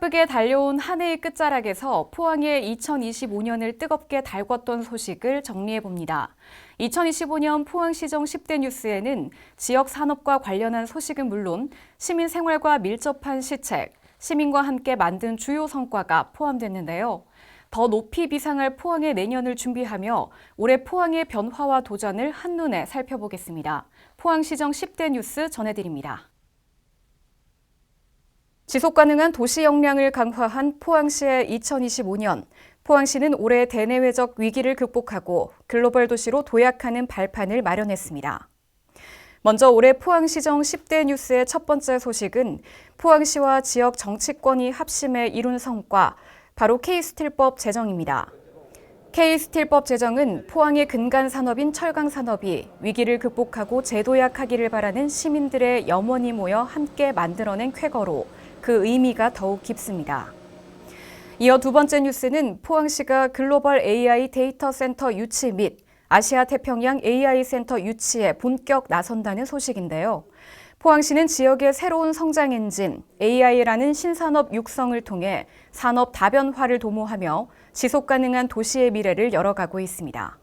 빠르게 달려온 한 해의 끝자락에서 포항의 2025년을 뜨겁게 달궜던 소식을 정리해봅니다. 2025년 포항시정 10대 뉴스에는 지역 산업과 관련한 소식은 물론 시민 생활과 밀접한 시책, 시민과 함께 만든 주요 성과가 포함됐는데요. 더 높이 비상할 포항의 내년을 준비하며 올해 포항의 변화와 도전을 한눈에 살펴보겠습니다. 포항시정 10대 뉴스 전해드립니다. 지속가능한 도시 역량을 강화한 포항시의 2025년, 포항시는 올해 대내외적 위기를 극복하고 글로벌 도시로 도약하는 발판을 마련했습니다. 먼저 올해 포항시정 10대 뉴스의 첫 번째 소식은 포항시와 지역 정치권이 합심해 이룬 성과, 바로 K스틸법 제정입니다. K스틸법 제정은 포항의 근간 산업인 철강 산업이 위기를 극복하고 재도약하기를 바라는 시민들의 염원이 모여 함께 만들어낸 쾌거로 그 의미가 더욱 깊습니다. 이어 두 번째 뉴스는 포항시가 글로벌 AI 데이터 센터 유치 및 아시아 태평양 AI 센터 유치에 본격 나선다는 소식인데요. 포항시는 지역의 새로운 성장 엔진 AI라는 신산업 육성을 통해 산업 다변화를 도모하며 지속가능한 도시의 미래를 열어가고 있습니다.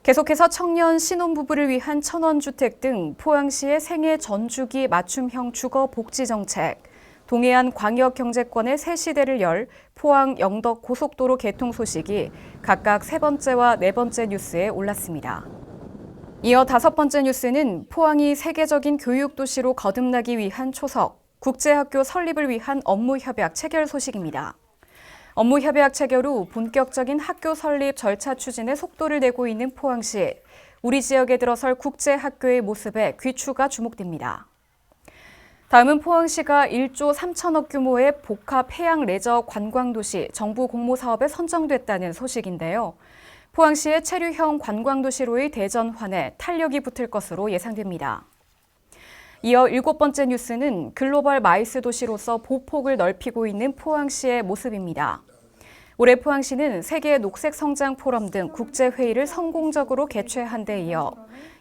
계속해서 청년 신혼부부를 위한 천원주택 등 포항시의 생애 전주기 맞춤형 주거복지정책, 동해안 광역경제권의 새 시대를 열 포항 영덕 고속도로 개통 소식이 각각 세 번째와 네 번째 뉴스에 올랐습니다. 이어 다섯 번째 뉴스는 포항이 세계적인 교육도시로 거듭나기 위한 초석, 국제학교 설립을 위한 업무협약 체결 소식입니다. 업무협약 체결 후 본격적인 학교 설립 절차 추진에 속도를 내고 있는 포항시, 우리 지역에 들어설 국제학교의 모습에 귀추가 주목됩니다. 다음은 포항시가 1조 3천억 규모의 복합 해양 레저 관광도시 정부 공모사업에 선정됐다는 소식인데요. 포항시의 체류형 관광도시로의 대전환에 탄력이 붙을 것으로 예상됩니다. 이어 일곱 번째 뉴스는 글로벌 마이스 도시로서 보폭을 넓히고 있는 포항시의 모습입니다. 올해 포항시는 세계 녹색 성장 포럼 등 국제회의를 성공적으로 개최한 데 이어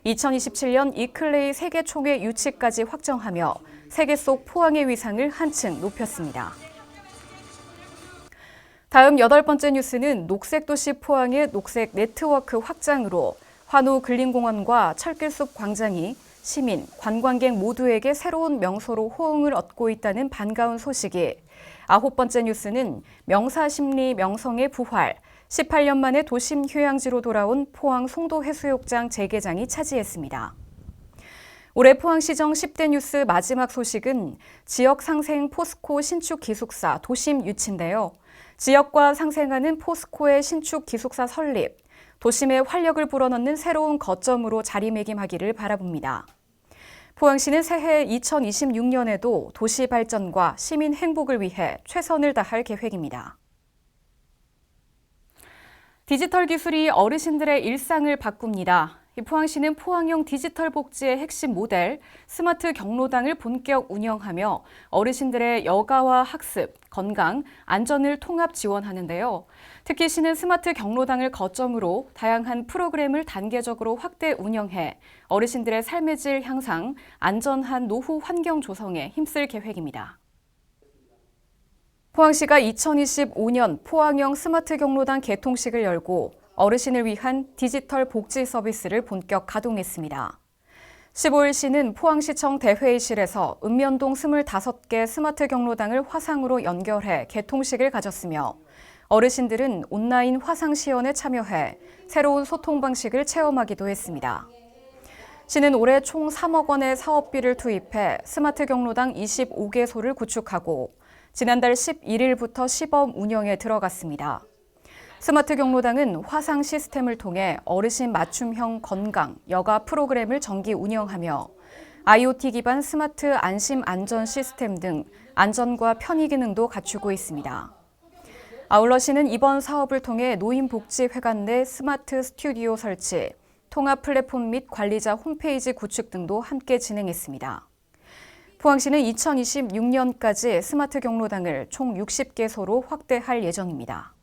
2027년 이클레이 세계총회 유치까지 확정하며 세계 속 포항의 위상을 한층 높였습니다. 다음 여덟 번째 뉴스는 녹색도시 포항의 녹색 네트워크 확장으로 환우 근린공원과 철길숲 광장이 시민, 관광객 모두에게 새로운 명소로 호응을 얻고 있다는 반가운 소식이, 아홉 번째 뉴스는 명사심리 명성의 부활, 18년 만에 도심 휴양지로 돌아온 포항 송도해수욕장 재개장이 차지했습니다. 올해 포항시정 10대 뉴스 마지막 소식은 지역 상생 포스코 신축 기숙사 도심 유치인데요. 지역과 상생하는 포스코의 신축 기숙사 설립, 도심에 활력을 불어넣는 새로운 거점으로 자리매김하기를 바라봅니다. 포항시는 새해 2026년에도 도시 발전과 시민 행복을 위해 최선을 다할 계획입니다. 디지털 기술이 어르신들의 일상을 바꿉니다. 포항시는 포항형 디지털 복지의 핵심 모델 스마트 경로당을 본격 운영하며 어르신들의 여가와 학습, 건강, 안전을 통합 지원하는데요. 특히 시는 스마트 경로당을 거점으로 다양한 프로그램을 단계적으로 확대 운영해 어르신들의 삶의 질 향상, 안전한 노후 환경 조성에 힘쓸 계획입니다. 포항시가 2025년 포항형 스마트 경로당 개통식을 열고 어르신을 위한 디지털 복지 서비스를 본격 가동했습니다. 15일 시는 포항시청 대회의실에서 읍면동 25개 스마트 경로당을 화상으로 연결해 개통식을 가졌으며 어르신들은 온라인 화상 시연에 참여해 새로운 소통 방식을 체험하기도 했습니다. 시는 올해 총 3억 원의 사업비를 투입해 스마트 경로당 25개소를 구축하고 지난달 11일부터 시범 운영에 들어갔습니다. 스마트 경로당은 화상 시스템을 통해 어르신 맞춤형 건강, 여가 프로그램을 정기 운영하며 IoT 기반 스마트 안심 안전 시스템 등 안전과 편의 기능도 갖추고 있습니다. 아울러 시는 이번 사업을 통해 노인복지회관 내 스마트 스튜디오 설치, 통합 플랫폼 및 관리자 홈페이지 구축 등도 함께 진행했습니다. 포항시는 2026년까지 스마트 경로당을 총 60개소로 확대할 예정입니다.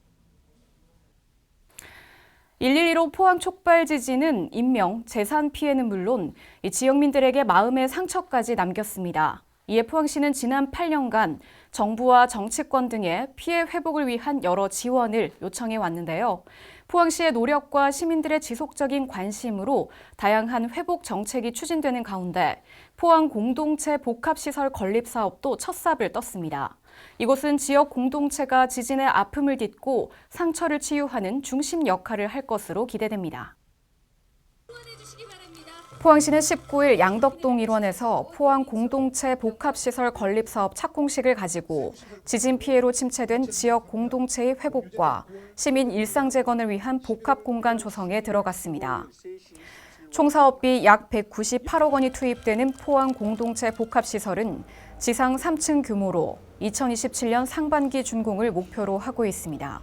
112로 포항 촉발 지진은 인명, 재산 피해는 물론 지역민들에게 마음의 상처까지 남겼습니다. 이에 포항시는 지난 8년간 정부와 정치권 등의 피해 회복을 위한 여러 지원을 요청해 왔는데요. 포항시의 노력과 시민들의 지속적인 관심으로 다양한 회복 정책이 추진되는 가운데 포항 공동체 복합시설 건립 사업도 첫 삽을 떴습니다. 이곳은 지역 공동체가 지진의 아픔을 딛고 상처를 치유하는 중심 역할을 할 것으로 기대됩니다. 포항시는 19일 양덕동 일원에서 포항 공동체 복합시설 건립 사업 착공식을 가지고 지진 피해로 침체된 지역 공동체의 회복과 시민 일상 재건을 위한 복합 공간 조성에 들어갔습니다. 총 사업비 약 198억 원이 투입되는 포항 공동체 복합시설은 지상 3층 규모로 2027년 상반기 준공을 목표로 하고 있습니다.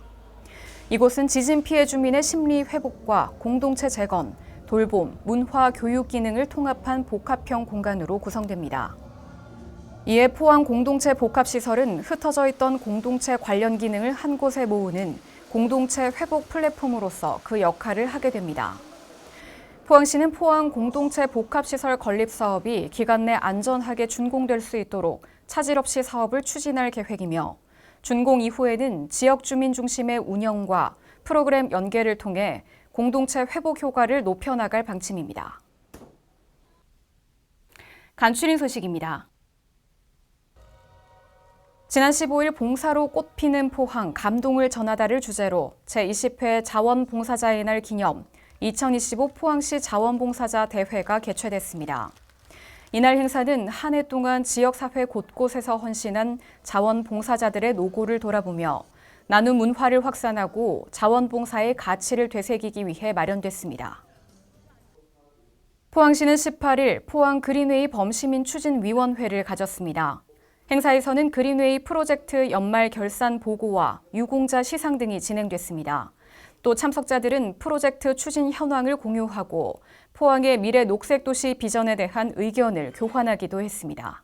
이곳은 지진 피해 주민의 심리 회복과 공동체 재건, 돌봄, 문화, 교육 기능을 통합한 복합형 공간으로 구성됩니다. 이에 포항 공동체 복합시설은 흩어져 있던 공동체 관련 기능을 한 곳에 모으는 공동체 회복 플랫폼으로서 그 역할을 하게 됩니다. 포항시는 포항 공동체 복합시설 건립 사업이 기간 내 안전하게 준공될 수 있도록 차질 없이 사업을 추진할 계획이며 준공 이후에는 지역 주민 중심의 운영과 프로그램 연계를 통해 공동체 회복 효과를 높여나갈 방침입니다. 간추린 소식입니다. 지난 15일 봉사로 꽃피는 포항 감동을 전하다를 주제로 제20회 자원봉사자의 날 기념 2025 포항시 자원봉사자 대회가 개최됐습니다. 이날 행사는 한 해 동안 지역사회 곳곳에서 헌신한 자원봉사자들의 노고를 돌아보며 나눔 문화를 확산하고 자원봉사의 가치를 되새기기 위해 마련됐습니다. 포항시는 18일 포항 그린웨이 범시민추진위원회를 가졌습니다. 행사에서는 그린웨이 프로젝트 연말 결산 보고와 유공자 시상 등이 진행됐습니다. 또 참석자들은 프로젝트 추진 현황을 공유하고 포항의 미래 녹색도시 비전에 대한 의견을 교환하기도 했습니다.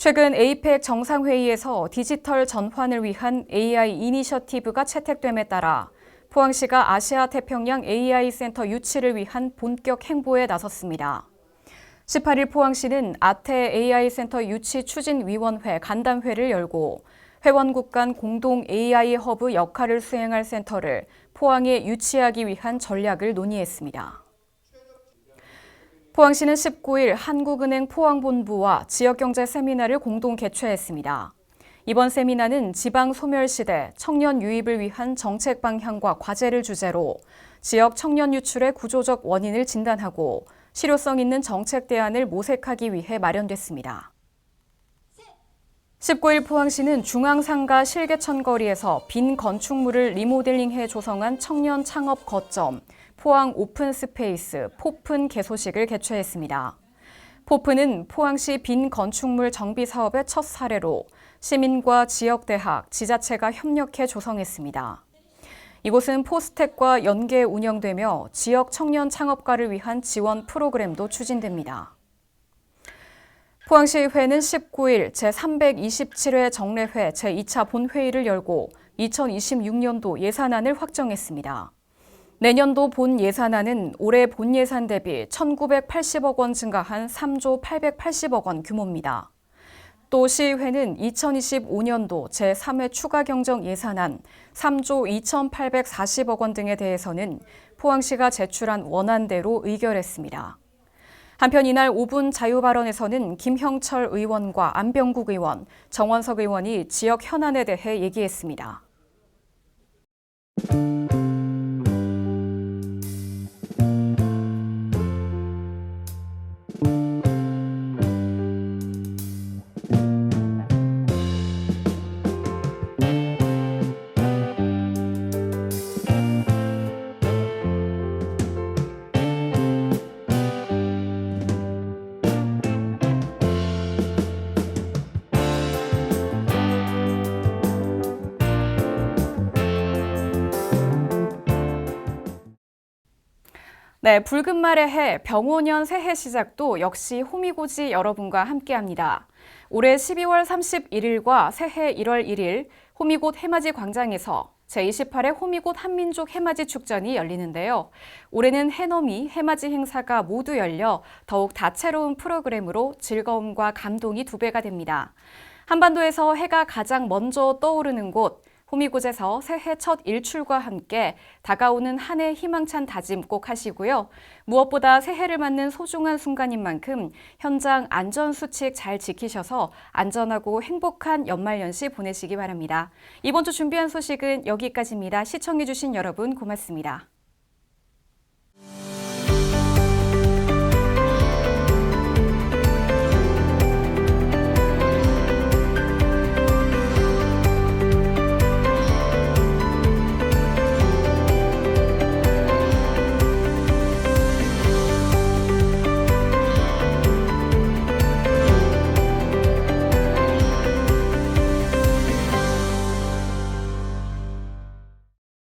최근 에이펙 정상회의에서 디지털 전환을 위한 AI 이니셔티브가 채택됨에 따라 포항시가 아시아 태평양 AI 센터 유치를 위한 본격 행보에 나섰습니다. 18일 포항시는 아태 AI 센터 유치 추진위원회 간담회를 열고 회원국 간 공동 AI 허브 역할을 수행할 센터를 포항에 유치하기 위한 전략을 논의했습니다. 포항시는 19일 한국은행 포항본부와 지역경제 세미나를 공동 개최했습니다. 이번 세미나는 지방 소멸시대 청년 유입을 위한 정책 방향과 과제를 주제로 지역 청년 유출의 구조적 원인을 진단하고 실효성 있는 정책 대안을 모색하기 위해 마련됐습니다. 19일 포항시는 중앙상가 실개천 거리에서 빈 건축물을 리모델링해 조성한 청년 창업 거점 포항 오픈 스페이스 포픈 개소식을 개최했습니다. 포픈은 포항시 빈 건축물 정비 사업의 첫 사례로 시민과 지역대학, 지자체가 협력해 조성했습니다. 이곳은 포스텍과 연계 운영되며 지역 청년 창업가를 위한 지원 프로그램도 추진됩니다. 포항시의회는 19일 제327회 정례회 제2차 본회의를 열고 2026년도 예산안을 확정했습니다. 내년도 본 예산안은 올해 본 예산 대비 1,980억 원 증가한 3조 880억 원 규모입니다. 또 시의회는 2025년도 제3회 추가 경정 예산안 3조 2,840억 원 등에 대해서는 포항시가 제출한 원안대로 의결했습니다. 한편 이날 5분 자유발언에서는 김형철 의원과 안병국 의원, 정원석 의원이 지역 현안에 대해 얘기했습니다. 네, 붉은 말의 해, 병오년 새해 시작도 역시 호미곶이 여러분과 함께합니다. 올해 12월 31일과 새해 1월 1일 호미곶 해맞이 광장에서 제28회 호미곶 한민족 해맞이 축전이 열리는데요. 올해는 해넘이, 해맞이 행사가 모두 열려 더욱 다채로운 프로그램으로 즐거움과 감동이 2배가 됩니다. 한반도에서 해가 가장 먼저 떠오르는 곳, 호미곶에서 새해 첫 일출과 함께 다가오는 한 해 희망찬 다짐 꼭 하시고요. 무엇보다 새해를 맞는 소중한 순간인 만큼 현장 안전수칙 잘 지키셔서 안전하고 행복한 연말연시 보내시기 바랍니다. 이번 주 준비한 소식은 여기까지입니다. 시청해주신 여러분 고맙습니다.